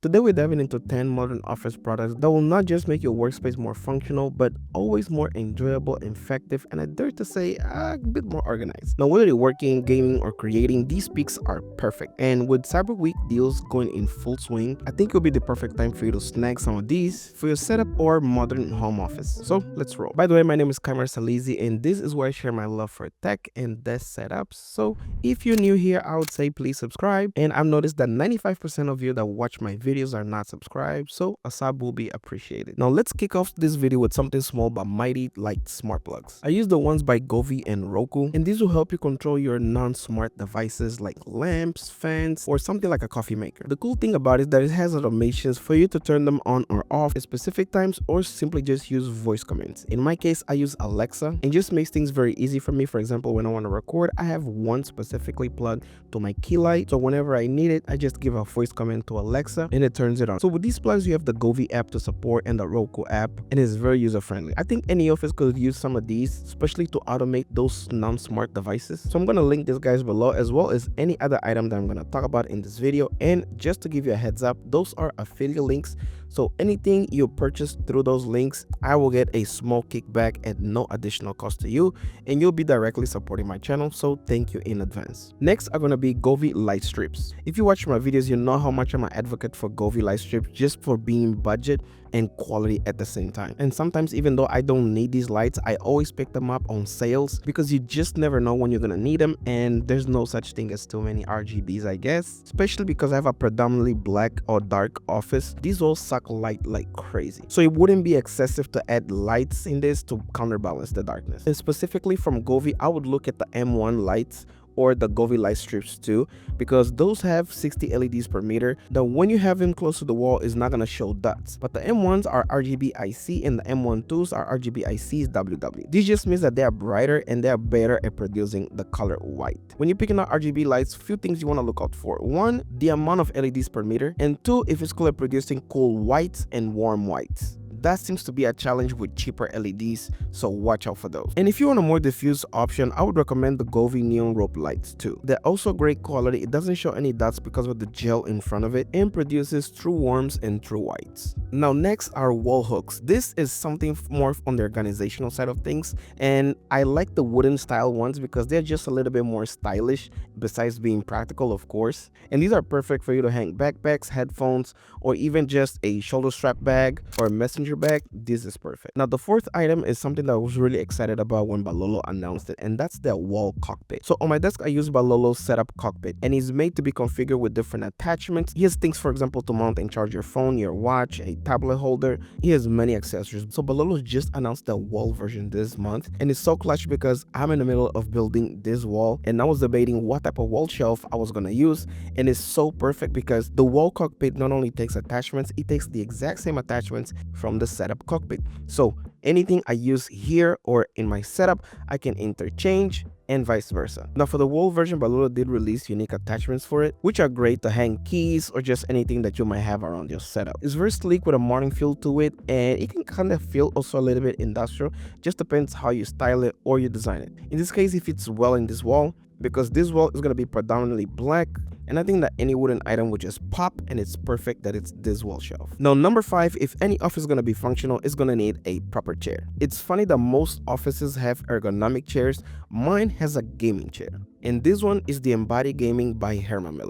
Today we're diving into 10 modern office products that will not just make your workspace more functional, but always more enjoyable, effective, and I dare to say a bit more organized. Now, whether you're working, gaming, or creating, these picks are perfect. And with Cyber Week deals going in full swing, I think it'll be the perfect time for you to snag some of these for your setup or modern home office. So let's roll. By the way, my name is Kamar Salizi, and this is where I share my love for tech and desk setups. So if you're new here, I would say please subscribe. And I've noticed that 95% of you that watch my videos are not subscribed, so a sub will be appreciated. Now let's kick off this video with something small but mighty like smart plugs. I use the ones by Govee and Roku, and these will help you control your non-smart devices like lamps, fans, or something like a coffee maker. The cool thing about it is that it has automations for you to turn them on or off at specific times, or simply just use voice commands. In my case, I use Alexa, and just makes things very easy for me. For example, when I want to record, I have one specifically plugged to my key light, so whenever I need it, I just give a voice command to Alexa and it turns it on. So with these plugs, you have the Govee app to support and the Roku app, and it's very user friendly. I think any office could use some of these, especially to automate those non-smart devices. So I'm going to link these guys below, as well as any other item that I'm going to talk about in this video. And just to give you a heads up, those are affiliate links, so anything you purchase through those links, I will get a small kickback at no additional cost to you, and you'll be directly supporting my channel, so thank you in advance. Next are going to be Govee light strips. If you watch my videos, you know how much I'm an advocate for Govee light strips, just for being budget and quality at the same time. And sometimes, even though I don't need these lights, I always pick them up on sales, because you just never know when you're gonna need them, and there's no such thing as too many RGBs, I guess. Especially because I have a predominantly black or dark office, these all suck light like crazy, so it wouldn't be excessive to add lights in this to counterbalance the darkness. And specifically from Govee, I would look at the M1 lights or the Govee light strips too, because those have 60 LEDs per meter that when you have them close to the wall is not going to show dots. But the M1s are RGB IC and the M12s are RGB ICs WW. This just means that they are brighter and they are better at producing the color white. When you're picking out RGB lights, few things you want to look out for. One, the amount of LEDs per meter, and two, if it's cool at producing cool whites and warm whites. That seems to be a challenge with cheaper LEDs, so watch out for those. And if you want a more diffuse option, I would recommend the Govee neon rope lights too. They're also great quality. It doesn't show any dots because of the gel in front of it, and produces true warms and true whites. Now next are wall hooks. This is something more on the organizational side of things, and I like the wooden style ones because they're just a little bit more stylish, besides being practical, of course. And these are perfect for you to hang backpacks, headphones, or even just a shoulder strap bag or a messenger bag. This is perfect. Now the fourth item is something that I was really excited about when Balolo announced it, and that's their wall cockpit. So on my desk, I use Balolo's setup cockpit, and it's made to be configured with different attachments. He has things, for example, to mount and charge your phone, your watch, a tablet holder. He has many accessories. So Balolo just announced the wall version this month, and it's so clutch because I'm in the middle of building this wall, and I was debating what type of wall shelf I was gonna use, and it's so perfect because the wall cockpit not only takes attachments, it takes the exact same attachments from the setup cockpit. So anything I use here or in my setup, I can interchange, and vice versa. Now for the wall version, Balolo did release unique attachments for it, which are great to hang keys or just anything that you might have around your setup. It's very sleek with a modern feel to it, and it can kind of feel also a little bit industrial, just depends how you style it or you design it. In this case, if it's well in this wall, because this wall is going to be predominantly black, and I think that any wooden item would just pop, and it's perfect that it's this wall shelf. Now number 5, if any office is going to be functional, it's going to need a proper chair. It's funny that most offices have ergonomic chairs. Mine has a gaming chair, and this one is the Embody Gaming by Herman.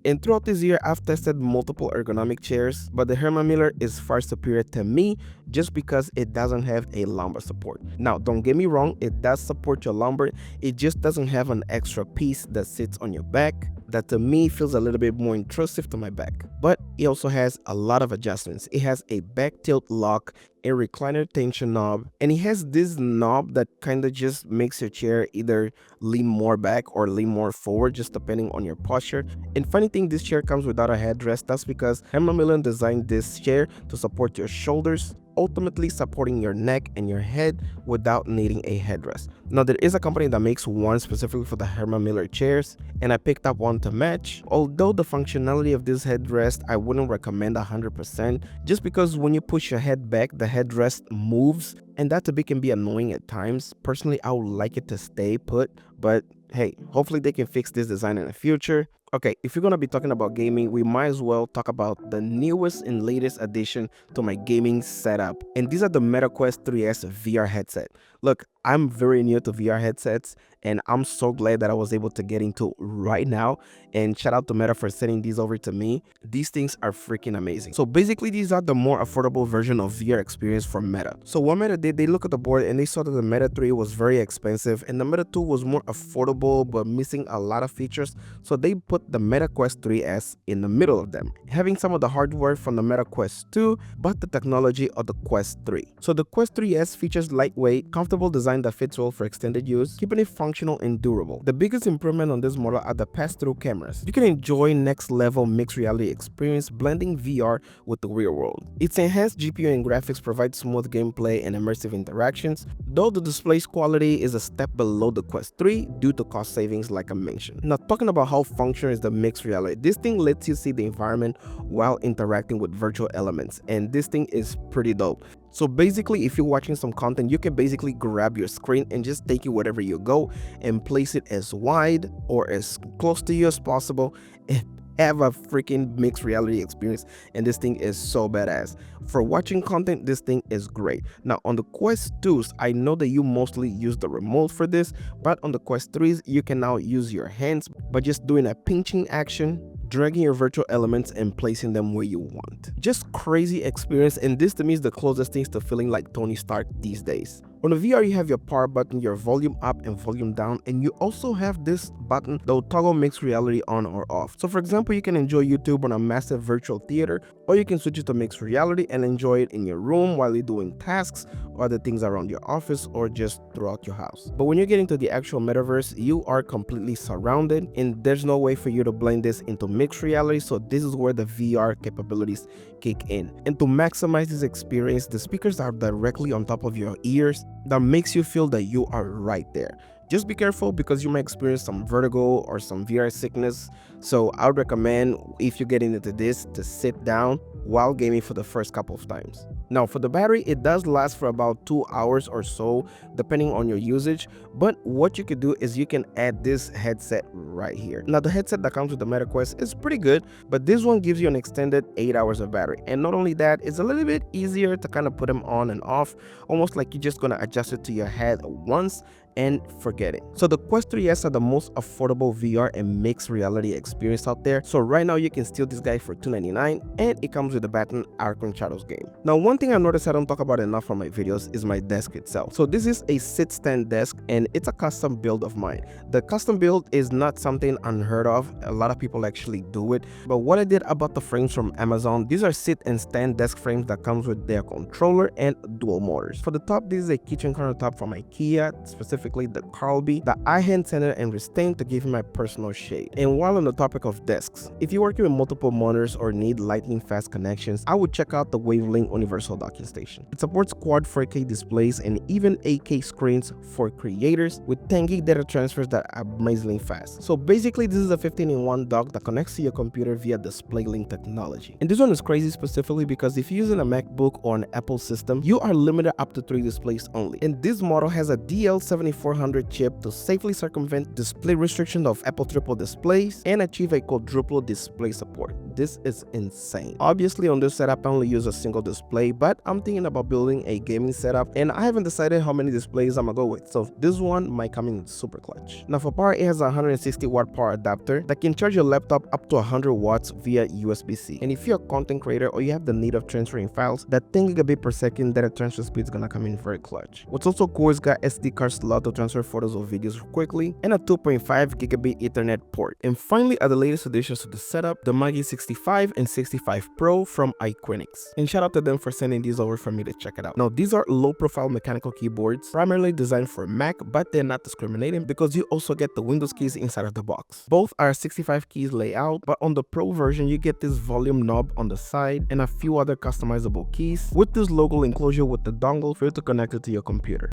And throughout this year, I've tested multiple ergonomic chairs, but the Herman is far superior to me just because it doesn't have a lumbar support. Now, don't get me wrong, it does support your lumbar, it just doesn't have an extra piece that sits on your back that to me feels a little bit more intrusive to my back. But it also has a lot of adjustments. It has a back tilt lock, a recliner tension knob, and it has this knob that kind of just makes your chair either lean more back or lean more forward, just depending on your posture. And funny thing, this chair comes without a headrest. That's because Herman designed this chair to support your shoulders, ultimately supporting your neck and your head without needing a headrest. Now there is a company that makes one specifically for the Herman chairs, and I picked up one to match. Although the functionality of this headrest I wouldn't recommend 100%, just because when you push your head back, the headrest moves, and that a bit can be annoying at times. Personally, I would like it to stay put, but hey, hopefully they can fix this design in the future. Okay, if you're gonna be talking about gaming, we might as well talk about the newest and latest addition to my gaming setup. And these are the MetaQuest 3S VR headset. Look, I'm very new to VR headsets, and I'm so glad that I was able to get into right now. And shout out to Meta for sending these over to me. These things are freaking amazing. So basically, these are the more affordable version of VR experience from Meta. So what Meta did, they looked at the board and they saw that the Meta 3 was very expensive and the Meta 2 was more affordable but missing a lot of features. So they put the MetaQuest 3S in the middle of them, having some of the hardware from the MetaQuest 2, but the technology of the Quest 3. So the Quest 3S features lightweight, comfortable design that fits well for extended use, keeping it functional and durable. The biggest improvement on this model are the pass-through cameras. You can enjoy next level mixed reality experience blending VR with the real world. Its enhanced GPU and graphics provide smooth gameplay and immersive interactions, though the display's quality is a step below the Quest 3 due to cost savings like I mentioned. Now talking about how functional is the mixed reality, this thing lets you see the environment while interacting with virtual elements, and this thing is pretty dope. So basically, if you're watching some content, you can basically grab your screen and just take it wherever you go and place it as wide or as close to you as possible and have a freaking mixed reality experience. And this thing is so badass. For watching content, this thing is great. Now on the Quest 2s, I know that you mostly use the remote for this, but on the Quest 3s, you can now use your hands by just doing a pinching action, dragging your virtual elements and placing them where you want. Just crazy experience, and this to me is the closest things to feeling like Tony Stark these days. On the VR, you have your power button, your volume up and volume down, and you also have this button that will toggle mixed reality on or off. So for example, you can enjoy YouTube on a massive virtual theater, or you can switch it to mixed reality and enjoy it in your room while you're doing tasks or other things around your office or just throughout your house. But when you get into the actual metaverse, you are completely surrounded and there's no way for you to blend this into mixed reality, so this is where the VR capabilities kick in. And to maximize this experience, the speakers are directly on top of your ears that makes you feel that you are right there. Just be careful because you might experience some vertigo or some VR sickness, so I would recommend, if you're getting into this, to sit down while gaming for the first couple of times. Now for the battery, it does last for about 2 hours or so depending on your usage, but what you could do is you can add this headset right here. Now the headset that comes with the MetaQuest is pretty good, but this one gives you an extended 8 hours of battery, and not only that, it's a little bit easier to kind of put them on and off, almost like you're just gonna adjust it to your head once and forget it. So the Quest 3S are the most affordable VR and mixed reality experience out there. So right now you can steal this guy for $299 and it comes with the Batman Arkham Shadows game. Now one thing I noticed I don't talk about enough on my videos is my desk itself. So this is a sit stand desk and it's a custom build of mine. The custom build is not something unheard of. A lot of people actually do it. But what I did about the frames from Amazon, these are sit and stand desk frames that comes with their controller and dual motors. For the top, this is a kitchen countertop from IKEA, specifically the Carlby, that I hand sanded and restained to give him my personal shade. And while on the topic of desks, if you're working with multiple monitors or need lightning fast connections, I would check out the Wavlink Universal Docking Station. It supports quad 4K displays and even 8K screens for creators with 10 gig data transfers that are amazingly fast. So basically this is a 15-in-1 dock that connects to your computer via DisplayLink technology. And this one is crazy specifically because if you're using a MacBook or an Apple system, you are limited up to 3 displays only. And this model has a DL7400 chip to safely circumvent display restriction of Apple triple displays and achieve a quadruple display support. This is insane. Obviously on this setup I only use a single display, but I'm thinking about building a gaming setup and I haven't decided how many displays I'm gonna go with, so this one might come in super clutch. Now for power, it has a 160 watt power adapter that can charge your laptop up to 100 watts via USB-C. And if you're a content creator or you have the need of transferring files, that 10 gigabit per second data transfer speed is gonna come in very clutch. What's also cool is got SD card slot to transfer photos or videos quickly and a 2.5 gigabit Ethernet port. And finally, are the latest additions to the setup, the Magi 65 and 65 Pro from Iquinix. And shout out to them for sending these over for me to check it out. Now these are low profile mechanical keyboards primarily designed for Mac, but they're not discriminating because you also get the Windows keys inside of the box. Both are 65 keys layout, but on the Pro version you get this volume knob on the side and a few other customizable keys with this logo enclosure with the dongle for you to connect it to your computer.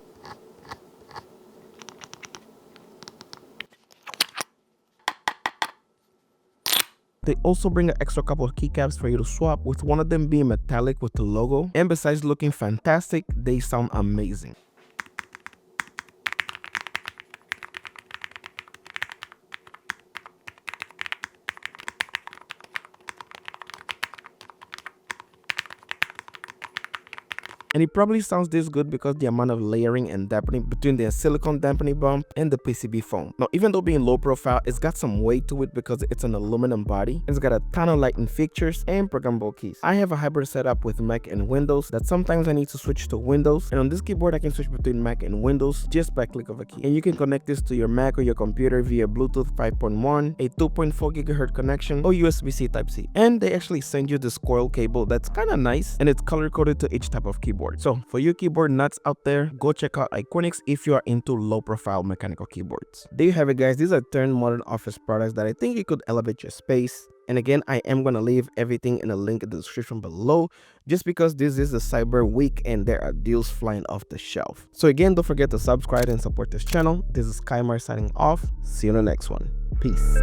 They also bring an extra couple of keycaps for you to swap, with one of them being metallic with the logo, and besides looking fantastic, they sound amazing. And it probably sounds this good because the amount of layering and dampening between the silicone dampening bump and the PCB foam. Now, even though being low profile, it's got some weight to it because it's an aluminum body. It's got a ton of lighting fixtures and programmable keys. I have a hybrid setup with Mac and Windows that sometimes I need to switch to Windows, and on this keyboard I can switch between Mac and Windows just by click of a key. And you can connect this to your Mac or your computer via Bluetooth 5.1, a 2.4 GHz connection, or USB-C Type-C. And they actually send you this coil cable that's kind of nice, and it's color coded to each type of keyboard. So for you keyboard nuts out there, go check out Iconics if you are into low profile mechanical keyboards. There you have it, guys. These are 10 modern office products that I think you could elevate your space. And again, I am going to leave everything in a link in the description below, just because this is the Cyber Week and there are deals flying off the shelf. So again, don't forget to subscribe and support this channel. This is Kymar signing off. See you in the next one. Peace.